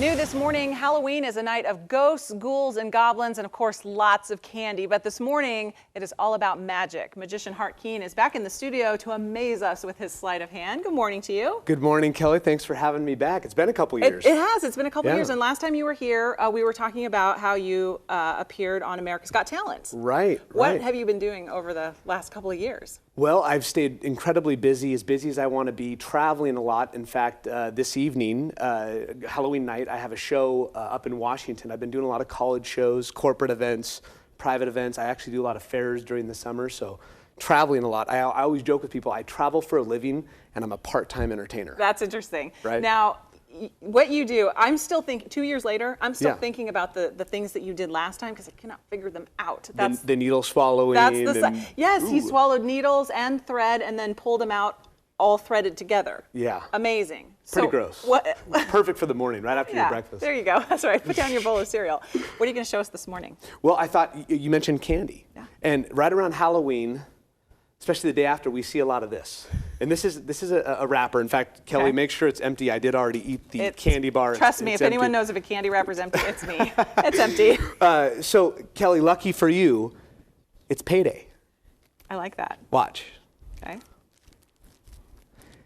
New this morning, Halloween is a night of ghosts, ghouls, and goblins, and of course, lots of candy. But this morning, it is all about magic. Magician Hart Keene is back in the studio to amaze us with his sleight of hand. Good morning to you. Good morning, Kelly. Thanks for having me back. It's been a couple years. It has. It's been a couple years. And last time you were here, we were talking about how you appeared on America's Got Talent. Right. What have you been doing over the last couple of years? Well, I've stayed incredibly busy as I want to be, traveling a lot. In fact, this evening, Halloween night, I have a show up in Washington. I've been doing a lot of college shows, corporate events, private events. I actually do a lot of fairs during the summer, so traveling a lot. I always joke with people, I travel for a living, and I'm a part-time entertainer. That's interesting. Right? Now, what you do, I'm still thinking, 2 years later, I'm still thinking about the things that you did last time because I cannot figure them out. That's the needle swallowing. Yes, he swallowed needles and thread and then pulled them out all threaded together. Yeah. Amazing. Pretty gross. What? Perfect for the morning, right after your breakfast. There you go. That's right. Put down your bowl of cereal. What are you going to show us this morning? Well, I thought you mentioned candy. Yeah. And right around Halloween, especially the day after, we see a lot of this. And this is a wrapper. In fact, Kelly, make sure it's empty. I did already eat the candy bar. Trust me, if anyone knows if a candy wrapper's empty, it's me. It's empty. So, Kelly, lucky for you, it's payday. I like that. Watch. Okay.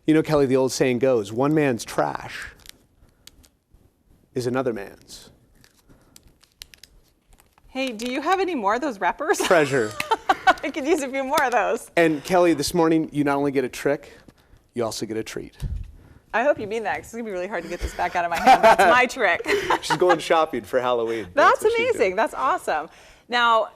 You know, Kelly, the old saying goes, one man's trash is another man's. Hey, do you have any more of those wrappers? Treasure. I could use a few more of those. And Kelly, this morning, you not only get a trick, you also get a treat. I hope you mean that, because it's going to be really hard to get this back out of my hand. That's my trick. She's going shopping for Halloween. That's amazing. That's awesome. Now,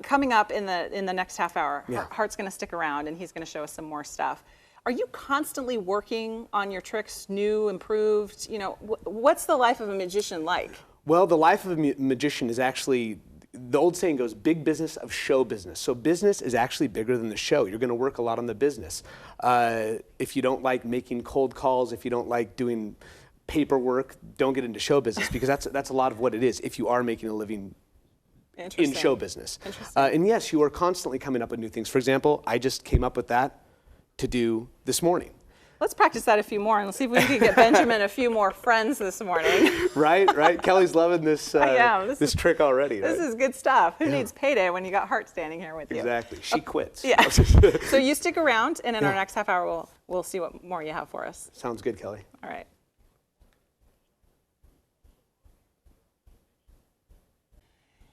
coming up in the next half hour, Hart's going to stick around, and he's going to show us some more stuff. Are you constantly working on your tricks, new, improved? You know, what's the life of a magician like? Well, the life of a magician is actually, the old saying goes, big business of show business. So business is actually bigger than the show. You're going to work a lot on the business. If you don't like making cold calls, if you don't like doing paperwork, don't get into show business, because that's a lot of what it is if you are making a living in show business. And yes, you are constantly coming up with new things. For example, I just came up with that to do this morning. Let's practice that a few more and let's see if we can get Benjamin a few more friends this morning. Right. Kelly's loving this this trick already. This is good stuff. Who needs payday when you got Hart standing here with you? Exactly. She quits. Yeah. So you stick around, and in our next half hour, we'll see what more you have for us. Sounds good, Kelly. All right.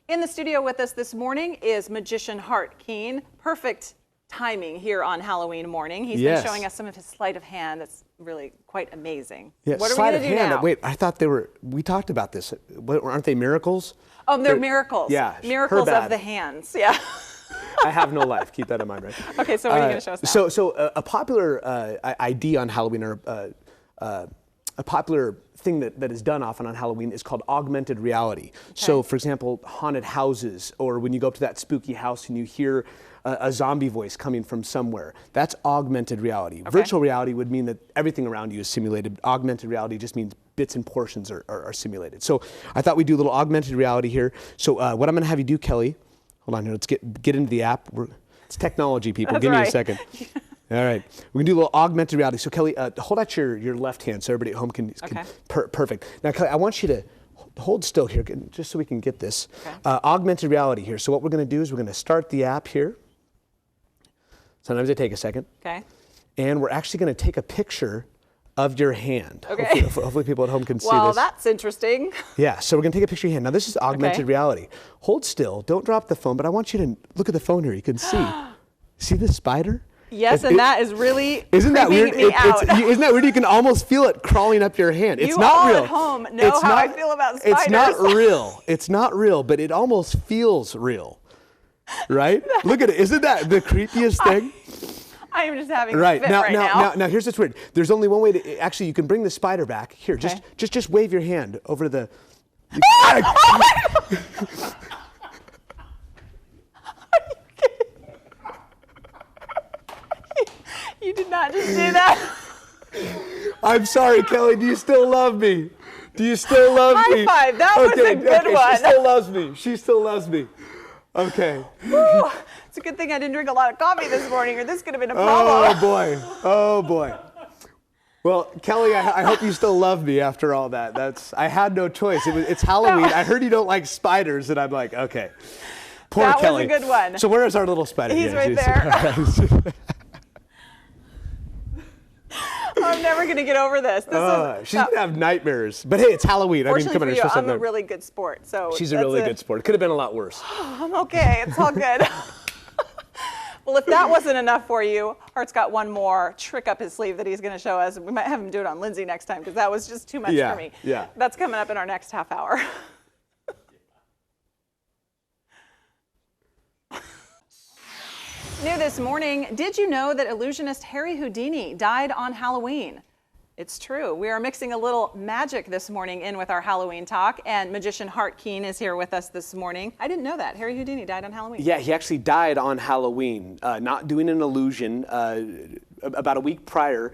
In the studio with us this morning is Magician Hart Keene. Perfect timing here on Halloween morning. He's been showing us some of his sleight of hand. That's really quite amazing. Yeah, what are we going to do now? Wait, I thought we talked about this. Aren't they miracles? Oh, they're miracles. Yeah. Miracles of the hands. Yeah. I have no life. Keep that in mind, right? Okay, so what are you going to show us now? So a popular idea on Halloween, or a popular thing that is done often on Halloween, is called augmented reality. Okay. So, for example, haunted houses, or when you go up to that spooky house and you hear a zombie voice coming from somewhere. That's augmented reality. Okay. Virtual reality would mean that everything around you is simulated. Augmented reality just means bits and portions are simulated. So I thought we'd do a little augmented reality here. So what I'm going to have you do, Kelly, hold on here, let's get into the app. It's technology, people. That's Give me a second. All right, we're gonna do a little augmented reality. So Kelly, hold out your left hand so everybody at home can perfect. Now Kelly, I want you to hold still here, just so we can get this. Okay. Augmented reality here. So what we're gonna do is we're gonna start the app here. Sometimes they take a second. Okay. And we're actually gonna take a picture of your hand. Okay. Hopefully people at home can see this. Well, that's interesting. Yeah, so we're gonna take a picture of your hand. Now this is augmented reality. Hold still, don't drop the phone, but I want you to look at the phone here. You can see. See the spider? Yes, and that is really isn't that weird? Me out. Isn't that weird? You can almost feel it crawling up your hand. It's not real. At home know how I feel about spiders. It's not real. It's not real, but it almost feels real, right? Look at it. Isn't that the creepiest thing? I am just having a fit right now. Now, here's what's weird. There's only one way to actually. You can bring the spider back. Here, just wave your hand over the. You did not just do that. I'm sorry, Kelly. Do you still love me? Do you still love me? High five. That was a good one. She still loves me. She still loves me. Okay. Whew. It's a good thing I didn't drink a lot of coffee this morning, or this could have been a problem. Oh boy. Oh boy. Well, Kelli, I hope you still love me after all that. I had no choice. It's Halloween. I heard you don't like spiders, and I'm like, okay. Poor that Kelli. was a good one. So where is our little spider? He's right there. I'm never going to get over this. She's going to have nightmares. But hey, it's Halloween. Fortunately for you, I'm a really good sport. So she's a really good sport. It could have been a lot worse. I'm okay. It's all good. Well, if that wasn't enough for you, Hart's got one more trick up his sleeve that he's going to show us. We might have him do it on Lindsay next time because that was just too much for me. Yeah. That's coming up in our next half hour. New this morning, did you know that illusionist Harry Houdini died on Halloween? It's true. We are mixing a little magic this morning in with our Halloween talk, and magician Hart Keene is here with us this morning. I didn't know that. Harry Houdini died on Halloween. Yeah, he actually died on Halloween, not doing an illusion. About a week prior,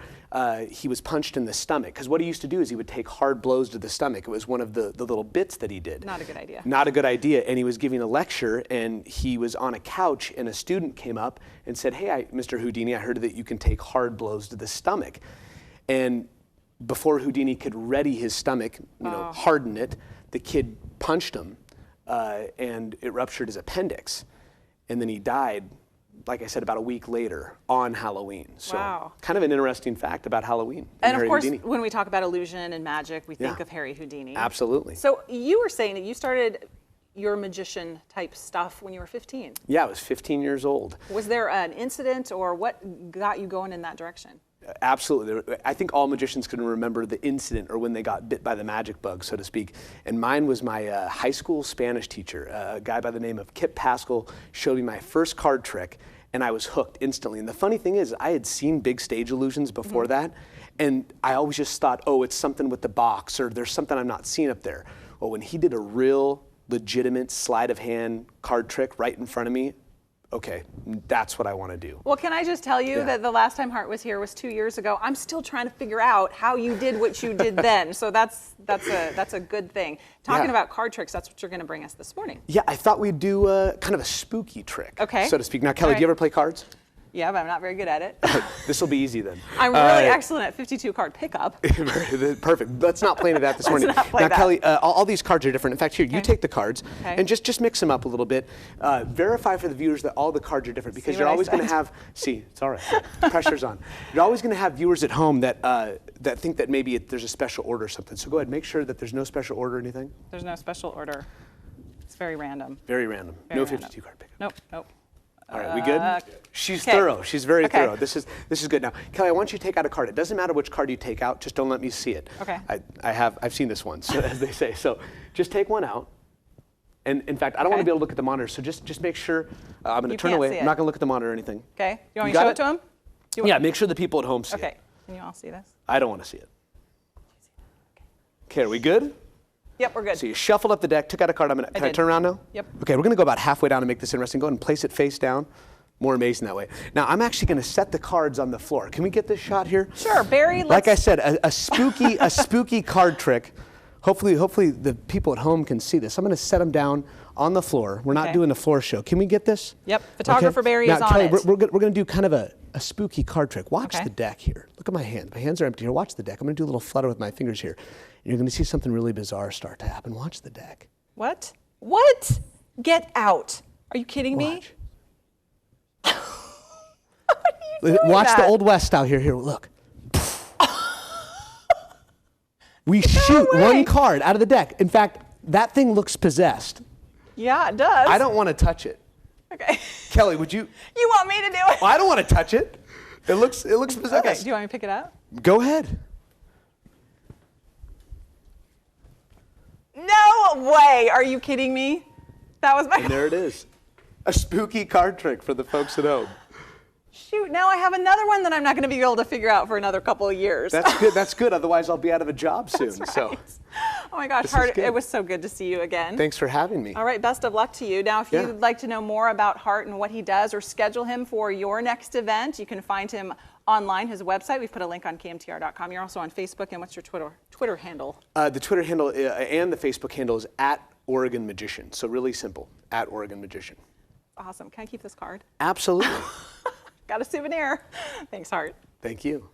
he was punched in the stomach, because what he used to do is he would take hard blows to the stomach. It was one of the little bits that he did. Not a good idea. Not a good idea, and he was giving a lecture, and he was on a couch, and a student came up and said, hey, Mr. Houdini, I heard that you can take hard blows to the stomach. And before Houdini could ready his stomach, harden it, the kid punched him, and it ruptured his appendix. And then he died, like I said, about a week later on Halloween. So kind of an interesting fact about Halloween. And of course, when we talk about illusion and magic, we think of Harry Houdini. Absolutely. So you were saying that you started your magician type stuff when you were 15. Yeah, I was 15 years old. Was there an incident or what got you going in that direction? Absolutely. I think all magicians can remember the incident or when they got bit by the magic bug, so to speak. And mine was my high school Spanish teacher, a guy by the name of Kip Pascal, showed me my first card trick, and I was hooked instantly. And the funny thing is, I had seen big stage illusions before that, and I always just thought, oh, it's something with the box, or there's something I'm not seeing up there. Well, when he did a real legitimate sleight of hand card trick right in front of me, okay, that's what I want to do. Well, can I just tell you that the last time Hart was here was 2 years ago. I'm still trying to figure out how you did what you did then. So that's a good thing. Talking about card tricks, that's what you're going to bring us this morning. Yeah, I thought we'd do kind of a spooky trick, so to speak. Now, Kelli, do you ever play cards? Yeah, but I'm not very good at it. This will be easy then. I'm really excellent at 52 card pickup. Perfect. Let's not play into that this morning. Let's not play that. Kelli, all these cards are different. In fact, here, you take the cards and just mix them up a little bit. Verify for the viewers that all the cards are different, because you're always going to have, it's all right, pressure's on. You're always going to have viewers at home that think that maybe there's a special order or something. So go ahead, make sure that there's no special order or anything. There's no special order. It's very random. Very random. No 52 card pickup. Nope. All right, we good? She's thorough. She's very thorough. This is good. Now, Kelli, I want you to take out a card. It doesn't matter which card you take out. Just don't let me see it. Okay. I've seen this once, as they say. So just take one out. And in fact, I don't want to be able to look at the monitor. So just make sure. I'm going to turn away. I'm not going to look at the monitor or anything. Okay. You want me to show it to him? Yeah. Make sure the people at home see it. Okay. Can you all see this? I don't want to see it. Okay. Are we good? Yep, we're good. So you shuffled up the deck, took out a card. Can I turn around now? Yep. Okay, we're going to go about halfway down to make this interesting. Go ahead and place it face down. More amazing that way. Now, I'm actually going to set the cards on the floor. Can we get this shot here? Sure, Barry. Like I said, a spooky card trick. Hopefully the people at home can see this. I'm going to set them down on the floor. We're not doing a floor show. Can we get this? Yep. Photographer Barry is on Kelli, it. We're going to do kind of a spooky card trick. Watch the deck here. Look at my hands. My hands are empty here. Watch the deck. I'm going to do a little flutter with my fingers here. And you're going to see something really bizarre start to happen. Watch the deck. What? What? Get out. Are you kidding me? Watch the Old West style here. Here, look. We shoot one card out of the deck. In fact, that thing looks possessed. Yeah, it does. I don't want to touch it. Okay. Kelli, would you? You want me to do it? Well, I don't want to touch it. It looks possessed. Okay. Do you want me to pick it up? Go ahead. No way. Are you kidding me? That was my. And there it is. A spooky card trick for the folks at home. Shoot, now I have another one that I'm not going to be able to figure out for another couple of years. That's good. That's good. Otherwise, I'll be out of a job soon. That's right. So. Oh my gosh, Hart, it was so good to see you again. Thanks for having me. All right, best of luck to you. Now, if you'd like to know more about Hart and what he does or schedule him for your next event, you can find him online, his website. We've put a link on kmtr.com. You're also on Facebook. And what's your Twitter handle? The Twitter handle and the Facebook handle is @OregonMagician. So really simple, @OregonMagician. Awesome. Can I keep this card? Absolutely. Got a souvenir. Thanks, Hart. Thank you.